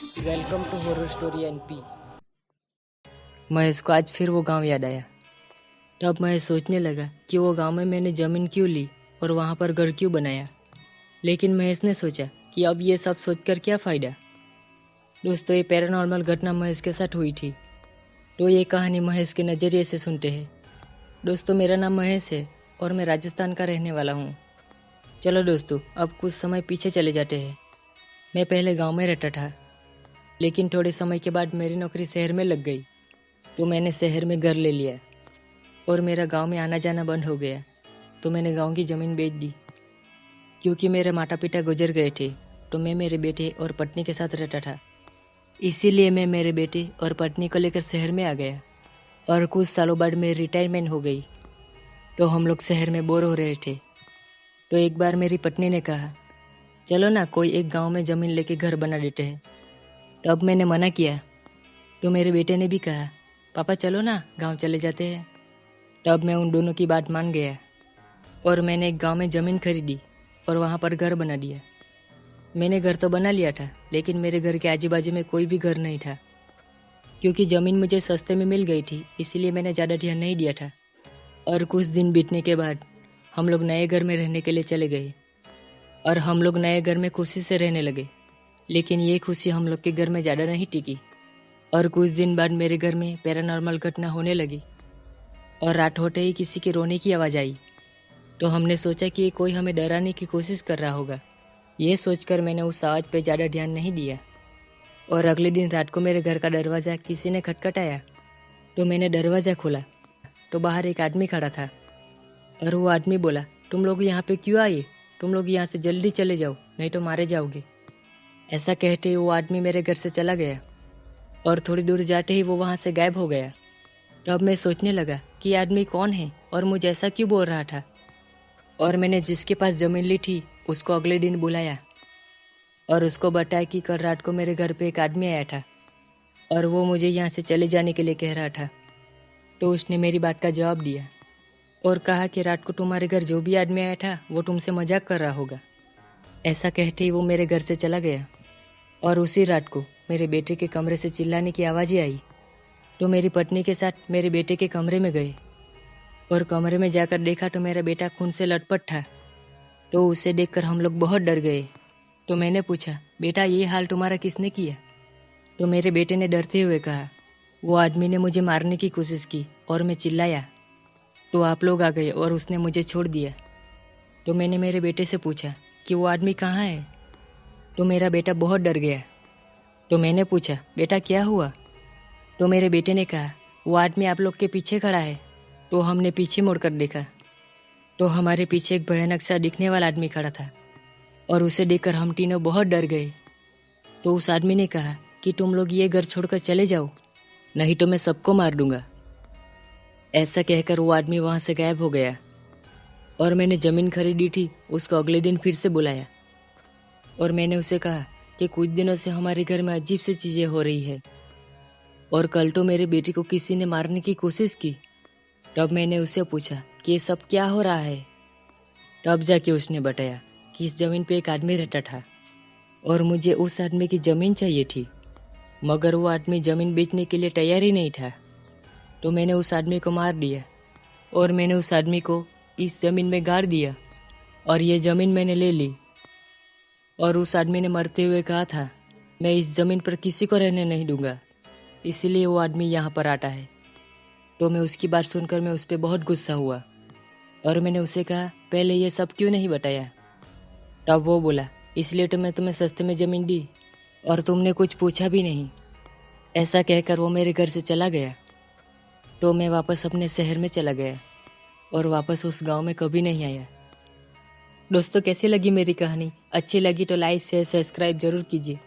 Welcome to horror story NP. Mahesh को आज फिर वो गांव याद आया। तब महेश सोचने लगा कि वो गांव में मैंने ज़मीन क्यों ली और वहां पर घर क्यों बनाया। लेकिन महेश ने सोचा कि अब ये सब सोचकर क्या फ़ायदा। दोस्तों, ये पैरानॉर्मल घटना महेश के साथ हुई थी, तो ये कहानी महेश के नज़रिए से सुनते हैं। दोस्तों, मेरा नाम महेश है और मैं राजस्थान का रहने वाला हूँ। चलो दोस्तों, अब कुछ समय पीछे चले जाते हैं। मैं पहले गाँव में रहता था, लेकिन थोड़े समय के बाद मेरी नौकरी शहर में लग गई, तो मैंने शहर में घर ले लिया और मेरा गांव में आना जाना बंद हो गया। तो मैंने गांव की ज़मीन बेच दी। क्योंकि मेरे माता पिता गुजर गए थे, तो मैं मेरे बेटे और पत्नी के साथ रहता था। इसीलिए मैं मेरे बेटे और पत्नी को लेकर शहर में आ गया और कुछ सालों बाद मेरी रिटायरमेंट हो गई। तो हम लोग शहर में बोर हो रहे थे, तो एक बार मेरी पत्नी ने कहा, चलो ना कोई एक गांव में ज़मीन लेके घर बना देते हैं। तब मैंने मना किया, तो मेरे बेटे ने भी कहा, पापा चलो ना गांव चले जाते हैं। तब मैं उन दोनों की बात मान गया और मैंने एक गांव में ज़मीन खरीदी और वहां पर घर बना दिया। मैंने घर तो बना लिया था, लेकिन मेरे घर के आजू बाजू में कोई भी घर नहीं था। क्योंकि ज़मीन मुझे सस्ते में मिल गई थी, इसलिए मैंने ज़्यादा ध्यान नहीं दिया था। और कुछ दिन बीतने के बाद हम लोग नए घर में रहने के लिए चले गए और हम लोग नए घर में खुशी से रहने लगे। लेकिन ये खुशी हम लोग के घर में ज़्यादा नहीं टिकी और कुछ दिन बाद मेरे घर में पैरानॉर्मल घटना होने लगी और रात होते ही किसी के रोने की आवाज़ आई। तो हमने सोचा कि ये कोई हमें डराने की कोशिश कर रहा होगा। ये सोचकर मैंने उस आवाज़ पे ज़्यादा ध्यान नहीं दिया। और अगले दिन रात को मेरे घर का दरवाज़ा किसी ने खटखटाया, तो मैंने दरवाज़ा खोला, तो बाहर एक आदमी खड़ा था और वो आदमी बोला, तुम लोग यहाँ पे क्यों आए? तुम लोग यहाँ से जल्दी चले जाओ, नहीं तो मारे जाओगे। ऐसा कहते ही वो आदमी मेरे घर से चला गया और थोड़ी दूर जाते ही वो वहाँ से गायब हो गया। तब मैं सोचने लगा कि ये आदमी कौन है और मुझे ऐसा क्यों बोल रहा था। और मैंने जिसके पास ज़मीन ली थी उसको अगले दिन बुलाया और उसको बताया कि कल रात को मेरे घर पे एक आदमी आया था और वो मुझे यहाँ से चले जाने के लिए कह रहा था। तो उसने मेरी बात का जवाब दिया और कहा कि रात को तुम्हारे घर जो भी आदमी आया था वो तुमसे मजाक कर रहा होगा। ऐसा कहते ही वो मेरे घर से चला गया और उसी रात को मेरे बेटे के कमरे से चिल्लाने की आवाज़ें आई। तो मेरी पत्नी के साथ मेरे बेटे के कमरे में गए और कमरे में जाकर देखा तो मेरा बेटा खून से लटपट था। तो उसे देखकर हम लोग बहुत डर गए। तो मैंने पूछा, बेटा ये हाल तुम्हारा किसने किया? तो मेरे बेटे ने डरते हुए कहा, वो आदमी ने मुझे मारने की कोशिश की और मैं चिल्लाया, तो आप लोग आ गए और उसने मुझे छोड़ दिया। तो मैंने मेरे बेटे से पूछा कि वो आदमी कहाँ है? तो मेरा बेटा बहुत डर गया। तो मैंने पूछा, बेटा क्या हुआ? तो मेरे बेटे ने कहा, वो आदमी आप लोग के पीछे खड़ा है। तो हमने पीछे मुड़कर देखा, तो हमारे पीछे एक भयानक सा दिखने वाला आदमी खड़ा था और उसे देखकर हम तीनों बहुत डर गए। तो उस आदमी ने कहा कि तुम लोग ये घर छोड़कर चले जाओ, नहीं तो मैं सबको मार दूंगा। ऐसा कहकर वो आदमी वहाँ से गायब हो गया और मैंने ज़मीन खरीदी थी उसको अगले दिन फिर से बुलाया और मैंने उसे कहा कि कुछ दिनों से हमारे घर में अजीब सी चीज़ें हो रही है और कल तो मेरे बेटी को किसी ने मारने की कोशिश की। तब मैंने उससे पूछा कि ये सब क्या हो रहा है। तब जाके उसने बताया कि इस ज़मीन पे एक आदमी रहता था और मुझे उस आदमी की ज़मीन चाहिए थी, मगर वो आदमी ज़मीन बेचने के लिए तैयार ही नहीं था। तो मैंने उस आदमी को मार दिया और मैंने उस आदमी को इस ज़मीन में गाड़ दिया और ये ज़मीन मैंने ले ली। और उस आदमी ने मरते हुए कहा था, मैं इस ज़मीन पर किसी को रहने नहीं दूंगा, इसीलिए वो आदमी यहाँ पर आता है। तो मैं उसकी बात सुनकर मैं उस पर बहुत गुस्सा हुआ और मैंने उसे कहा, पहले ये सब क्यों नहीं बताया? तब वो बोला, इसलिए तो मैं तुम्हें सस्ते में ज़मीन दी और तुमने कुछ पूछा भी नहीं। ऐसा कहकर वो मेरे घर से चला गया। तो मैं वापस अपने शहर में चला गया और वापस उस गांव में कभी नहीं आया। दोस्तों, कैसी लगी मेरी कहानी? अच्छी लगी तो लाइक शेयर सब्सक्राइब जरूर कीजिए।